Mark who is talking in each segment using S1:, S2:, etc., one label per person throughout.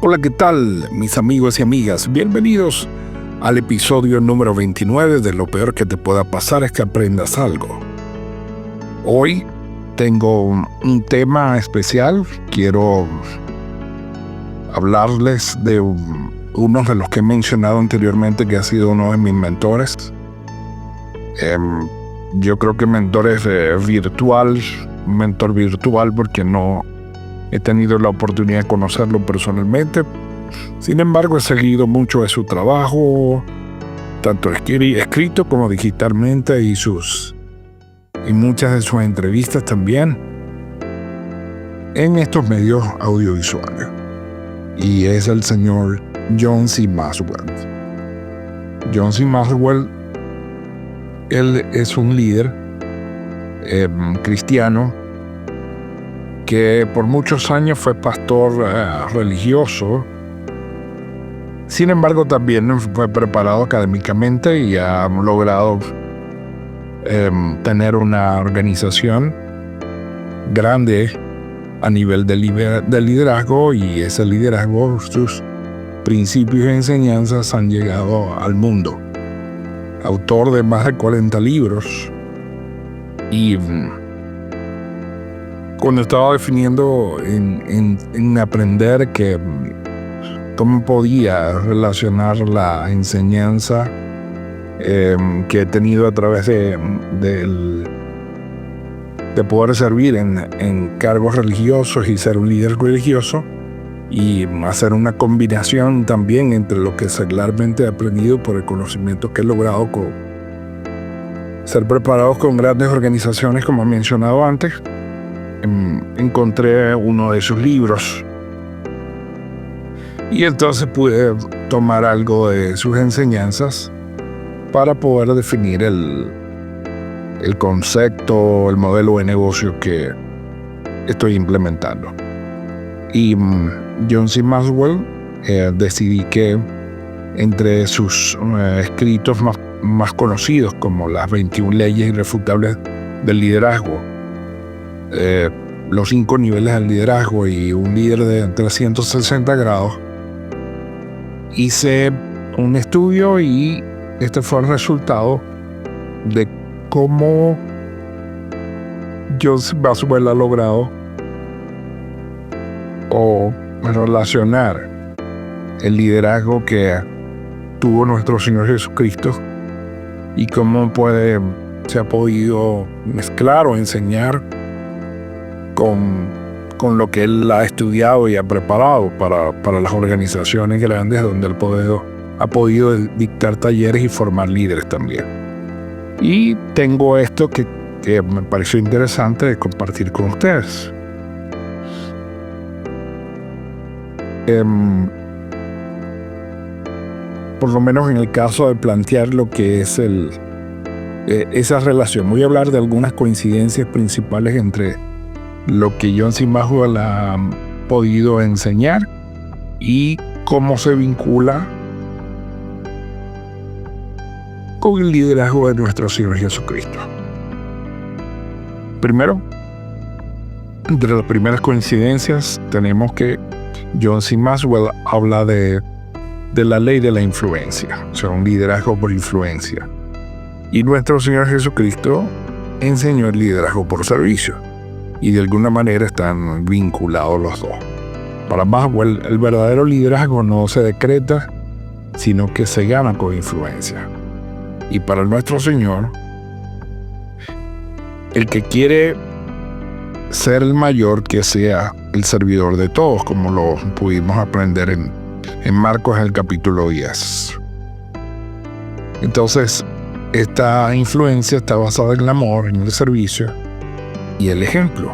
S1: Hola, ¿qué tal, mis amigos y amigas? Bienvenidos al episodio número 29 de Lo peor que te pueda pasar es que aprendas algo. Hoy tengo un tema especial. Quiero hablarles de uno de los que he mencionado anteriormente, que ha sido uno de mis mentores. Yo creo que mentor virtual porque no he tenido la oportunidad de conocerlo personalmente. Sin embargo, he seguido mucho de su trabajo, tanto escrito como digitalmente, y muchas de sus entrevistas también en estos medios audiovisuales. Y es el señor John C. Maxwell. John C. Maxwell, él es un líder cristiano que por muchos años fue pastor religioso. Sin embargo, también fue preparado académicamente y ha logrado tener una organización grande a nivel de liderazgo, y ese liderazgo, sus principios y enseñanzas han llegado al mundo. Autor de más de 40 libros. Y cuando estaba definiendo en aprender cómo podía relacionar la enseñanza que he tenido a través de poder servir en cargos religiosos y ser un líder religioso, y hacer una combinación también entre lo que secularmente he aprendido por el conocimiento que he logrado ser preparados con grandes organizaciones, como he mencionado antes, encontré uno de sus libros. Y entonces pude tomar algo de sus enseñanzas para poder definir el concepto, el modelo de negocio que estoy implementando. Y John C. Maxwell, decidí que entre sus escritos más conocidos, como las 21 leyes irrefutables del liderazgo, los 5 niveles del liderazgo y un líder de 360 grados, hice un estudio, y este fue el resultado de cómo John C. Maxwell ha logrado relacionar el liderazgo que tuvo nuestro Señor Jesucristo y cómo se ha podido mezclar o enseñar con lo que él ha estudiado y ha preparado para las organizaciones grandes, donde él ha podido dictar talleres y formar líderes también. Y tengo esto que me pareció interesante de compartir con ustedes. Por lo menos en el caso de plantear lo que es esa relación, voy a hablar de algunas coincidencias principales entre lo que John C. Maxwell ha podido enseñar y cómo se vincula con el liderazgo de nuestro Señor Jesucristo. Primero, entre las primeras coincidencias, tenemos que John C. Maxwell habla de la ley de la influencia, o sea, un liderazgo por influencia. Y nuestro Señor Jesucristo enseñó el liderazgo por servicio, y de alguna manera están vinculados los dos. Para Maxwell, el verdadero liderazgo no se decreta, sino que se gana con influencia. Y para nuestro Señor, el que quiere ser el mayor, que sea el servidor de todos, como lo pudimos aprender en Marcos, en el capítulo 10. Entonces, esta influencia está basada en el amor, en el servicio y el ejemplo,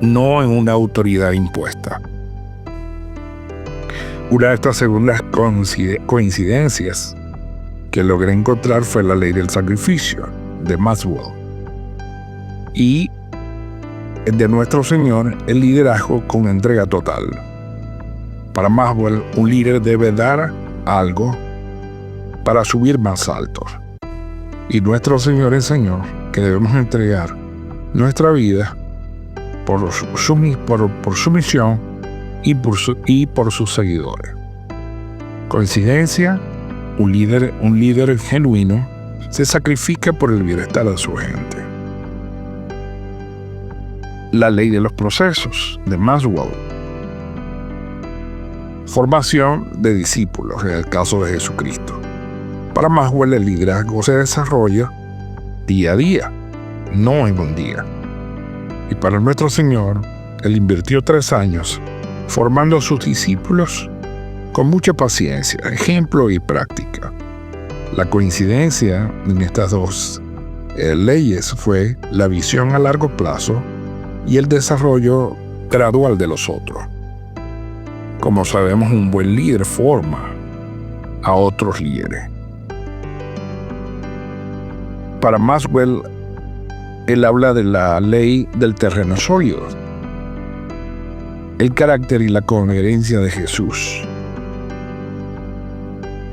S1: no en una autoridad impuesta. Una de estas segundas coincidencias que logré encontrar fue la ley del sacrificio de Maxwell, y de nuestro Señor, el liderazgo con entrega total. Para Maxwell, un líder debe dar algo para subir más alto. Y nuestro Señor enseñó que debemos entregar nuestra vida por su misión y por sus seguidores. Coincidencia, un líder genuino se sacrifica por el bienestar de su gente. La ley de los procesos de Maxwell. Formación de discípulos en el caso de Jesucristo. Para Maxwell el liderazgo se desarrolla día a día, no en un día. Y para nuestro Señor, Él invirtió 3 años formando a sus discípulos con mucha paciencia, ejemplo y práctica. La coincidencia en estas dos leyes fue la visión a largo plazo y el desarrollo gradual de los otros. Como sabemos, un buen líder forma a otros líderes. Para Maxwell, él habla de la ley del terreno sólido, el carácter y la coherencia de Jesús.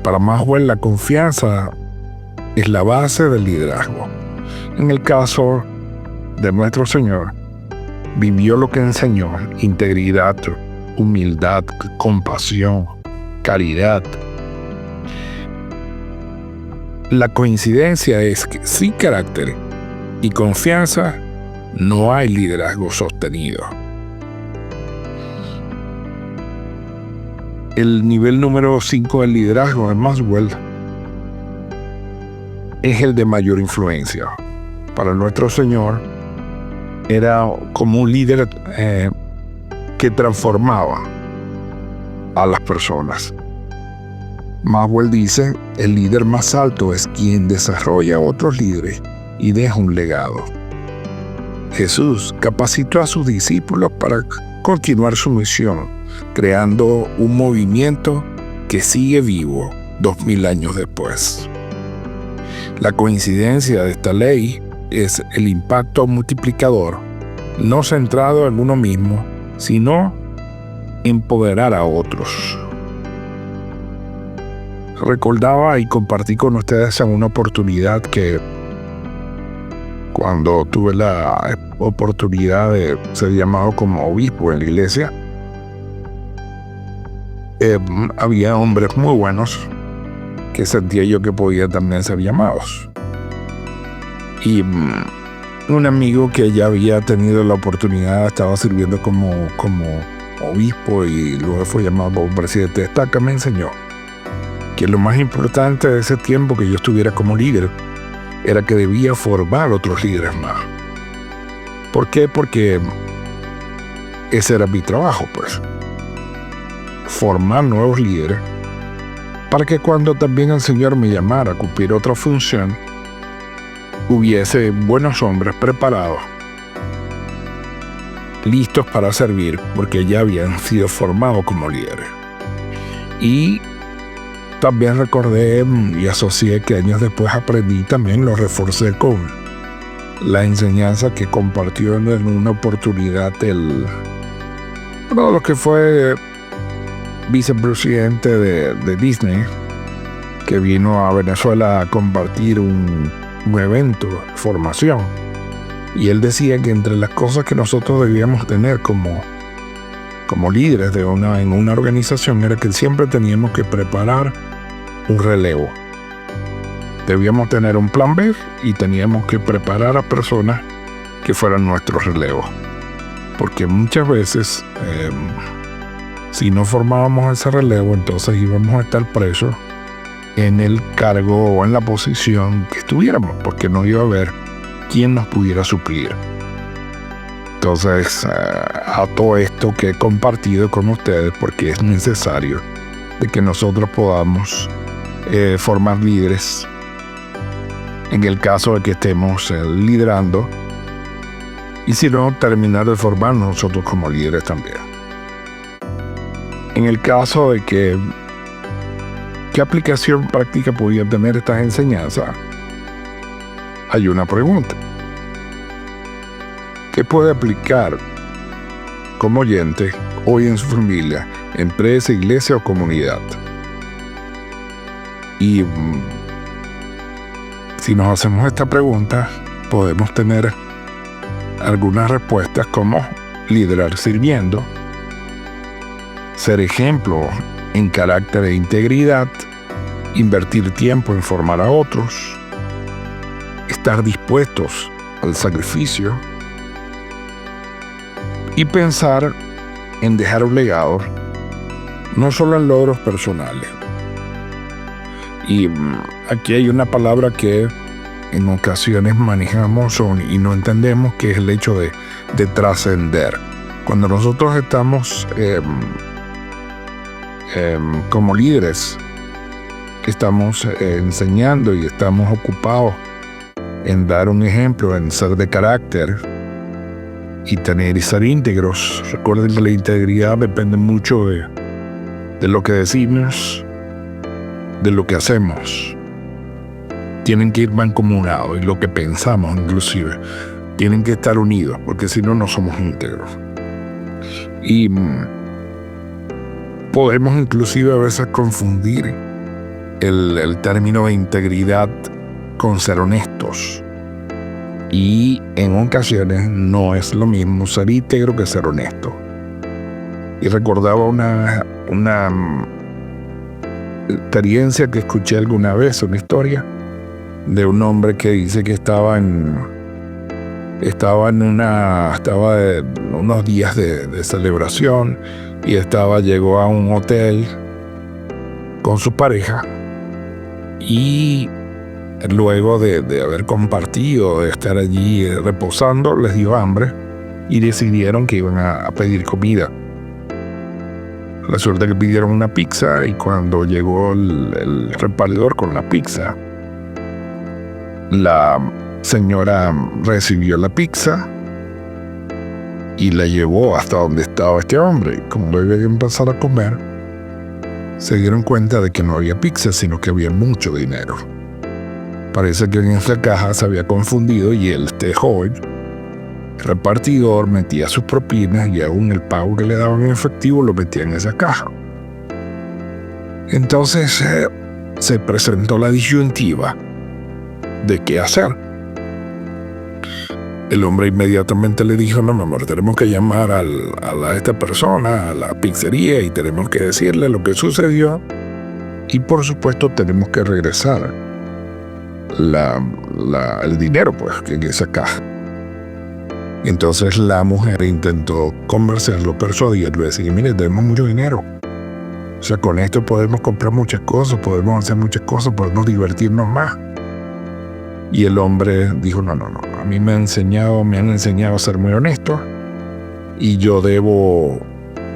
S1: Para Maxwell, la confianza es la base del liderazgo. En el caso de nuestro Señor, vivió lo que enseñó: integridad, humildad, compasión, caridad. La coincidencia es que sin carácter y confianza no hay liderazgo sostenido. El nivel número 5 del liderazgo de Maxwell es el de mayor influencia. Para nuestro Señor era como un líder que transformaba a las personas. Maxwell dice: el líder más alto es quien desarrolla a otros líderes y deja un legado. Jesús capacitó a sus discípulos para continuar su misión, creando un movimiento que sigue vivo 2000 años después. La coincidencia de esta ley es el impacto multiplicador, no centrado en uno mismo, sino empoderar a otros. Recordaba y compartí con ustedes en una oportunidad que cuando tuve la oportunidad de ser llamado como obispo en la iglesia, había hombres muy buenos que sentía yo que podían también ser llamados. Y un amigo que ya había tenido la oportunidad, estaba sirviendo como obispo y luego fue llamado como presidente de estaca, me enseñó que lo más importante de ese tiempo que yo estuviera como líder era que debía formar otros líderes más. ¿Por qué? Porque ese era mi trabajo, pues. Formar nuevos líderes para que cuando también el Señor me llamara a cumplir otra función, hubiese buenos hombres preparados, listos para servir, porque ya habían sido formados como líderes. Y también recordé y asocié que años después aprendí, también lo reforcé con la enseñanza que compartió en una oportunidad lo que fue vicepresidente de Disney, que vino a Venezuela a compartir un evento de formación. Y él decía que entre las cosas que nosotros debíamos tener como líderes en una organización era que siempre teníamos que preparar un relevo. Debíamos tener un plan B y teníamos que preparar a personas que fueran nuestros relevos. Porque muchas veces, si no formábamos ese relevo, entonces íbamos a estar presos en el cargo o en la posición que estuviéramos, porque no iba a haber quien nos pudiera suplir. Entonces, a todo esto que he compartido con ustedes, porque es necesario de que nosotros podamos formar líderes en el caso de que estemos liderando, y si no, terminar de formarnos nosotros como líderes también. En el caso de que ¿qué aplicación práctica podía tener estas enseñanzas? Hay una pregunta. ¿Qué puede aplicar como oyente hoy en su familia, empresa, iglesia o comunidad? Y si nos hacemos esta pregunta, podemos tener algunas respuestas como liderar sirviendo, ser ejemplo en carácter e integridad, invertir tiempo en formar a otros, estar dispuestos al sacrificio y pensar en dejar un legado, no solo en logros personales. Y aquí hay una palabra que en ocasiones manejamos y no entendemos, que es el hecho de trascender. Cuando nosotros estamos como líderes, estamos enseñando y estamos ocupados en dar un ejemplo, en ser de carácter y ser íntegros. Recuerden que la integridad depende mucho de lo que decimos, de lo que hacemos. Tienen que ir mancomunados, y lo que pensamos inclusive. Tienen que estar unidos, porque si no, no somos íntegros. Y podemos inclusive a veces confundir el término de integridad con ser honestos. Y en ocasiones no es lo mismo ser íntegro que ser honesto. Y recordaba una experiencia que escuché alguna vez, una historia de un hombre que dice que estaba en unos días de celebración y llegó a un hotel con su pareja, y luego de haber compartido, de estar allí reposando, les dio hambre y decidieron que iban a pedir comida. Resulta que pidieron una pizza, y cuando llegó el repartidor con la pizza, la señora recibió la pizza y la llevó hasta donde estaba este hombre. Y como debía empezar a comer, se dieron cuenta de que no había pizza, sino que había mucho dinero. Parece que en esa caja se había confundido, y este joven repartidor metía sus propinas, y aún el pago que le daban en efectivo lo metía en esa caja. Entonces se presentó la disyuntiva de qué hacer. El hombre inmediatamente le dijo: no, mi amor, tenemos que llamar a esta persona, a la pizzería, y tenemos que decirle lo que sucedió, y por supuesto tenemos que regresar el dinero, pues, en esa caja. Entonces la mujer intentó convencerlo, persuadirlo, decir: mire, tenemos mucho dinero, o sea, con esto podemos comprar muchas cosas, podemos hacer muchas cosas, podemos divertirnos más. Y el hombre dijo: no, a mí me han enseñado a ser muy honesto, y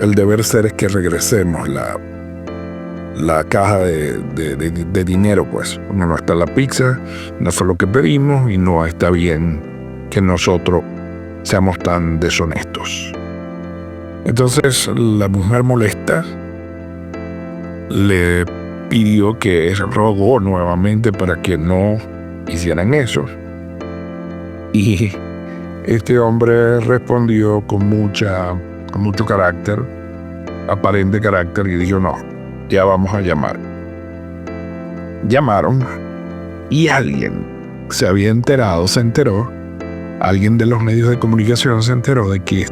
S1: el deber ser es que regresemos la caja de dinero, pues. No está la pizza, no fue lo que pedimos, y no está bien que nosotros seamos tan deshonestos. Entonces la mujer, molesta, le rogó nuevamente para que no hicieran eso. Y este hombre respondió con mucho carácter, aparente carácter, y dijo: no, ya vamos a llamar. Llamaron, y alguien se enteró, alguien de los medios de comunicación se enteró de que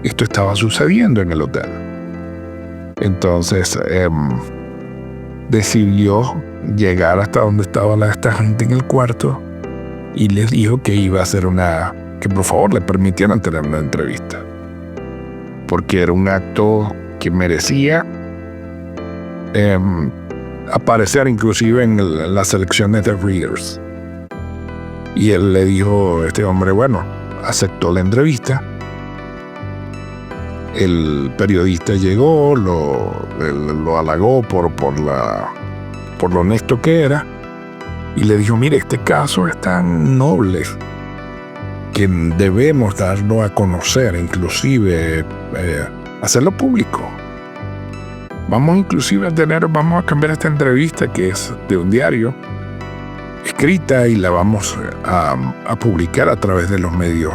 S1: esto estaba sucediendo en el hotel. Entonces decidió llegar hasta donde estaba esta gente en el cuarto, y les dijo que iba a hacer que por favor le permitieran tener una entrevista, porque era un acto que merecía aparecer inclusive en las selecciones de Readers. Y él le dijo, este hombre, bueno, aceptó la entrevista. El periodista llegó, lo halagó por lo honesto que era, y le dijo: mire, este caso es tan noble que debemos darlo a conocer, inclusive hacerlo público. Vamos a cambiar esta entrevista, que es de un diario, escrita, y la vamos a publicar a través de los medios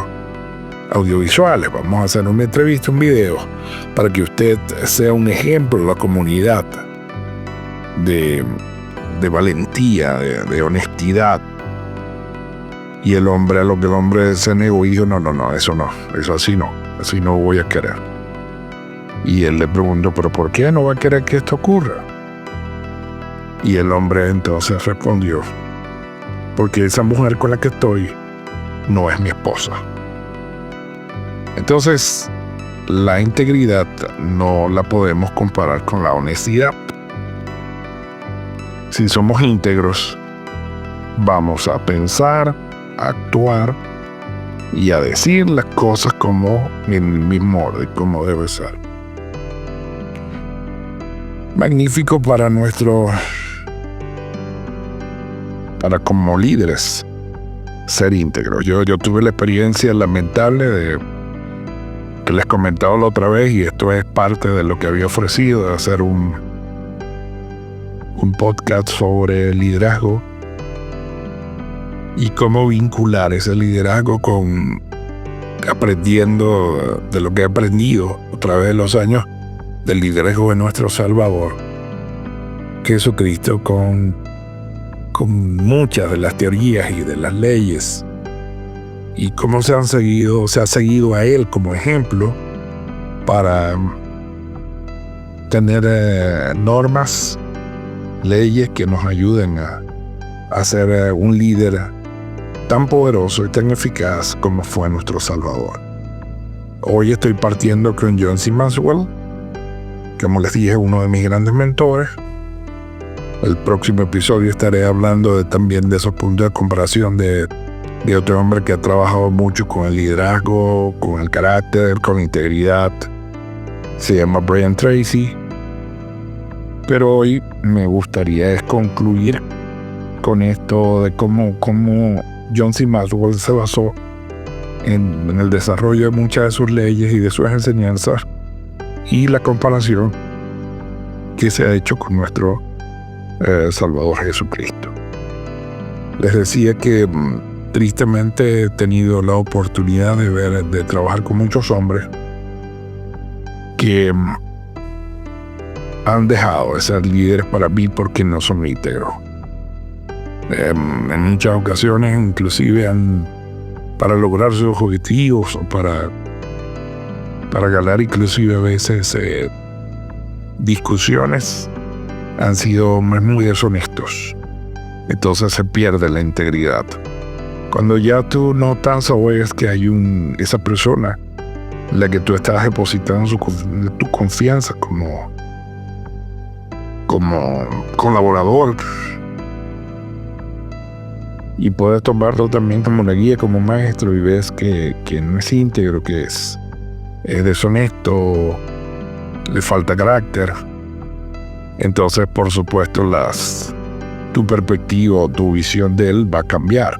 S1: audiovisuales. Vamos a hacer una entrevista, un video, para que usted sea un ejemplo en la comunidad de valentía, de honestidad. Y a lo que el hombre se negó y dijo: no, eso así no voy a querer. Y él le preguntó, ¿pero por qué no va a querer que esto ocurra? Y el hombre entonces respondió, porque esa mujer con la que estoy no es mi esposa. Entonces, la integridad no la podemos comparar con la honestidad. Si somos íntegros, vamos a pensar, a actuar y a decir las cosas como en el mismo orden, como debe ser. Magnífico para como líderes, ser íntegros. Yo tuve la experiencia lamentable que les comentaba la otra vez, y esto es parte de lo que había ofrecido, de hacer un podcast sobre liderazgo y cómo vincular ese liderazgo con aprendiendo de lo que he aprendido a través de los años del liderazgo de nuestro Salvador, Jesucristo, con muchas de las teorías y de las leyes, y cómo se ha seguido a él como ejemplo para tener normas, leyes que nos ayuden a ser un líder tan poderoso y tan eficaz como fue nuestro Salvador. Hoy estoy partiendo con John C. Maxwell, como les dije, uno de mis grandes mentores. El próximo episodio estaré hablando también de esos puntos de comparación de otro hombre que ha trabajado mucho con el liderazgo, con el carácter, con la integridad. Se llama Brian Tracy. Pero hoy me gustaría concluir con esto de cómo John C. Maxwell se basó en el desarrollo de muchas de sus leyes y de sus enseñanzas, y la comparación que se ha hecho con nuestro Salvador Jesucristo. Les decía que tristemente he tenido la oportunidad de trabajar con muchos hombres que han dejado de ser líderes para mí porque no son íntegros. En muchas ocasiones, inclusive para lograr sus objetivos o para ganar inclusive a veces discusiones, han sido hombres muy deshonestos. Entonces se pierde la integridad. Cuando ya tú no tan sabes que hay esa persona en la que tú estás depositando tu confianza como colaborador, y puedes tomarlo también como una guía, como maestro, y ves que no es íntegro, que es deshonesto, le falta carácter, entonces por supuesto tu perspectiva o tu visión de él va a cambiar.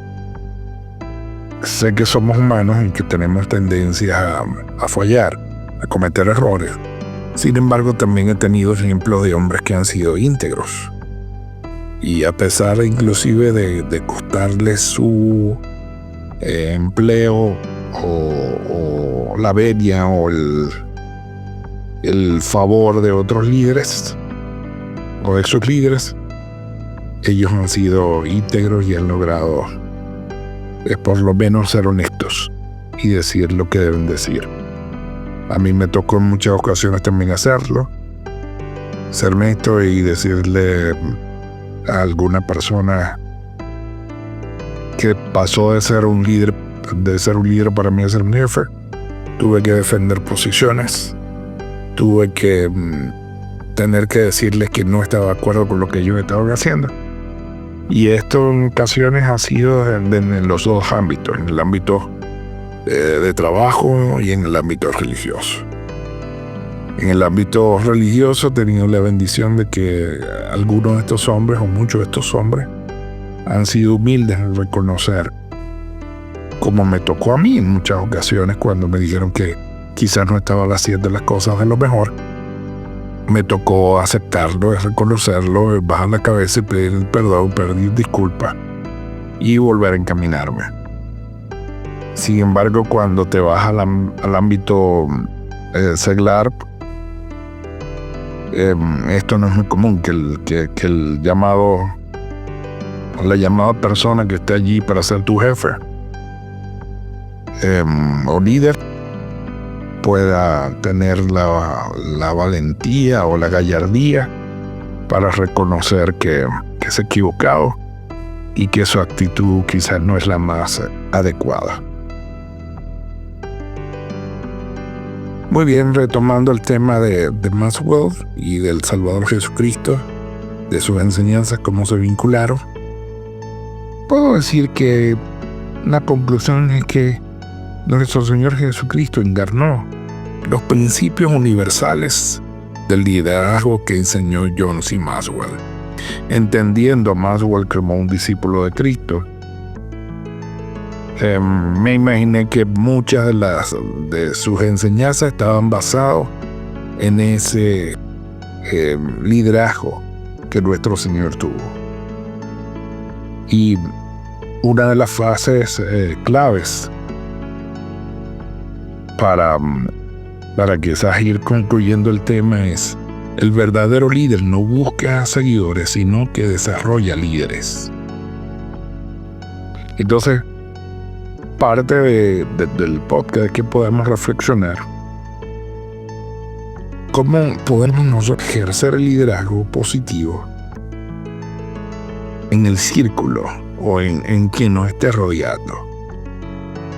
S1: Sé que somos humanos y que tenemos tendencia a fallar, a cometer errores. Sin embargo, también he tenido ejemplos de hombres que han sido íntegros. Y a pesar inclusive de costarles su empleo o la venia o el favor de otros líderes o de esos líderes, ellos han sido íntegros y han logrado por lo menos ser honestos y decir lo que deben decir. A mí me tocó en muchas ocasiones también hacerlo, ser honesto y decirle a alguna persona que pasó de ser un líder para mí a ser un jefe. Tuve que defender posiciones, tuve que tener que decirles que no estaba de acuerdo con lo que ellos estaban haciendo. Y esto en ocasiones ha sido en los dos ámbitos, en el ámbito de trabajo y en el ámbito religioso. En el ámbito religioso he tenido la bendición de que algunos de estos hombres, o muchos de estos hombres, han sido humildes en reconocer, como me tocó a mí en muchas ocasiones cuando me dijeron que quizás no estaba haciendo las cosas de lo mejor. Me tocó aceptarlo, reconocerlo, bajar la cabeza y pedir perdón, pedir disculpas y volver a encaminarme. Sin embargo, cuando te vas al ámbito seglar, esto no es muy común, que el llamado o la llamada persona que esté allí para ser tu jefe o líder pueda tener la valentía o la gallardía para reconocer que se ha equivocado y que su actitud quizás no es la más adecuada. Muy bien, retomando el tema de Maxwell y del Salvador Jesucristo, de sus enseñanzas, cómo se vincularon, puedo decir que la conclusión es que nuestro Señor Jesucristo encarnó los principios universales del liderazgo que enseñó John C. Maxwell. Entendiendo a Maxwell como un discípulo de Cristo, me imaginé que muchas de sus enseñanzas estaban basadas en ese liderazgo que nuestro Señor tuvo. Y una de las fases claves para quizás ir concluyendo el tema es: el verdadero líder no busca seguidores, sino que desarrolla líderes. Entonces, parte del podcast que podemos reflexionar, cómo podemos nosotros ejercer el liderazgo positivo en el círculo o en quien nos esté rodeando.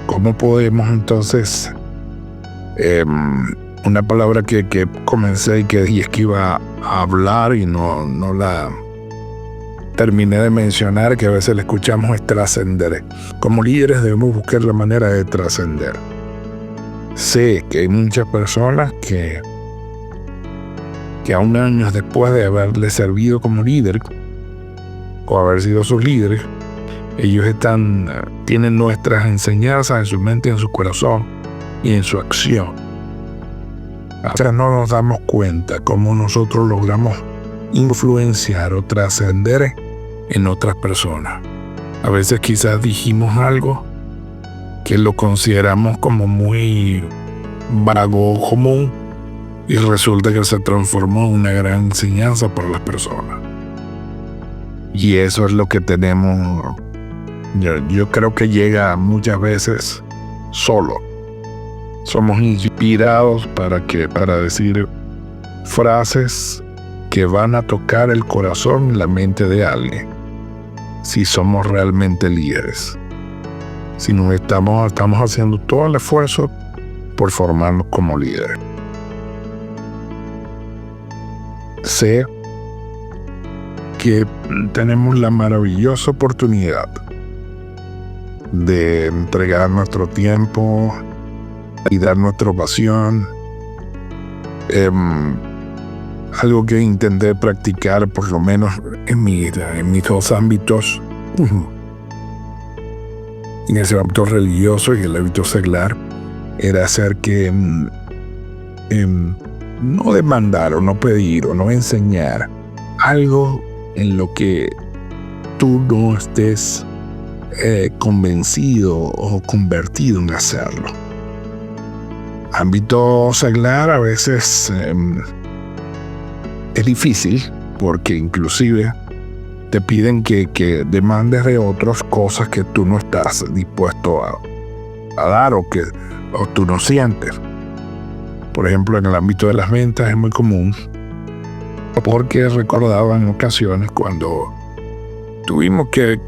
S1: Cómo podemos entonces, una palabra que comencé y que iba a hablar y no la terminé de mencionar, que a veces la escuchamos, es trascender. Como líderes debemos buscar la manera de trascender. Sé que hay muchas personas que aún años después de haberle servido como líder o haber sido sus líderes, ellos tienen nuestras enseñanzas en su mente, en su corazón y en su acción. A veces no nos damos cuenta cómo nosotros logramos influenciar o trascender en otras personas. A veces quizás dijimos algo que lo consideramos como muy vago, común, y resulta que se transformó en una gran enseñanza para las personas. Y eso es lo que tenemos. Yo creo que llega muchas veces solo. Somos inspirados para decir frases que van a tocar el corazón y la mente de alguien, si somos realmente líderes. Si no estamos haciendo todo el esfuerzo por formarnos como líderes. Sé que tenemos la maravillosa oportunidad de entregar nuestro tiempo y dar nuestra pasión. Algo que intenté practicar, por lo menos en mis dos ámbitos, en ese ámbito religioso y el ámbito seglar, era hacer que no demandar o no pedir o no enseñar algo en lo que tú no estés convencido o convertido en hacerlo. Ámbito seglar a veces es difícil, porque inclusive te piden que demandes de otros cosas que tú no estás dispuesto a dar o tú no sientes. Por ejemplo, en el ámbito de las ventas es muy común, porque recordaba en ocasiones cuando tuvimos que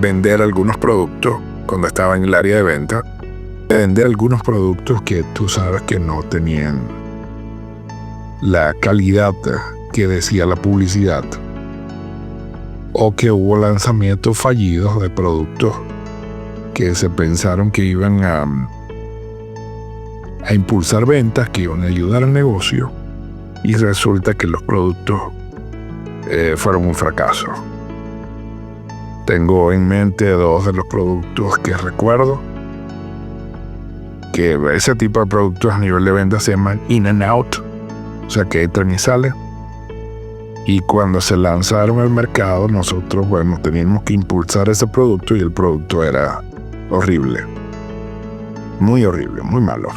S1: vender algunos productos, cuando estaba en el área de venta, vender algunos productos que tú sabes que no tenían la calidad que decía la publicidad, o que hubo lanzamientos fallidos de productos que se pensaron que iban a impulsar ventas, que iban a ayudar al negocio, y resulta que los productos fueron un fracaso. Tengo en mente dos de los productos que recuerdo, que ese tipo de productos a nivel de venta se llaman in and out, o sea que entran y salen. Y cuando se lanzaron al mercado, nosotros, teníamos que impulsar ese producto y el producto era horrible, muy malo.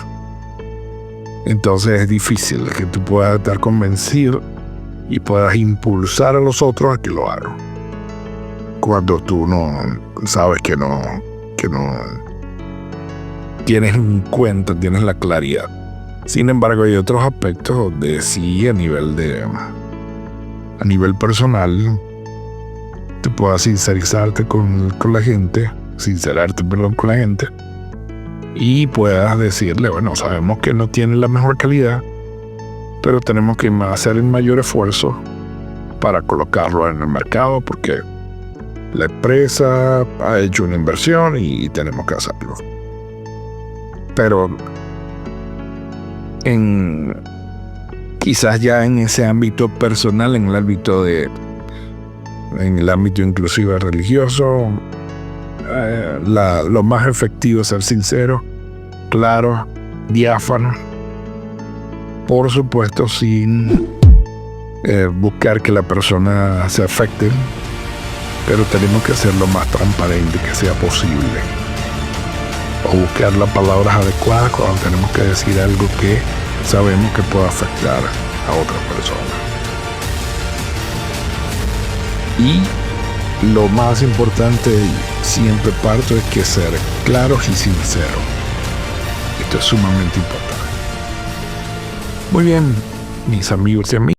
S1: Entonces es difícil que tú puedas estar convencido y puedas impulsar a los otros a que lo hagan, cuando tú no sabes que no tienes en cuenta, tienes la claridad. Sin embargo, hay otros aspectos donde sí, a nivel personal, te puedas sincerarte con la gente, con la gente, y puedas decirle, bueno, sabemos que no tiene la mejor calidad, pero tenemos que hacer el mayor esfuerzo para colocarlo en el mercado porque la empresa ha hecho una inversión y tenemos que hacerlo. Pero quizás ya en ese ámbito personal, en el ámbito inclusive religioso, lo más efectivo es ser sincero, claro, diáfano, por supuesto sin buscar que la persona se afecte, pero tenemos que ser lo más transparente que sea posible, o buscar las palabras adecuadas cuando tenemos que decir algo que sabemos que puede afectar a otra persona. Y lo más importante, siempre parto, es que ser claros y sinceros. Esto es sumamente importante. Muy bien, mis amigos y amigas.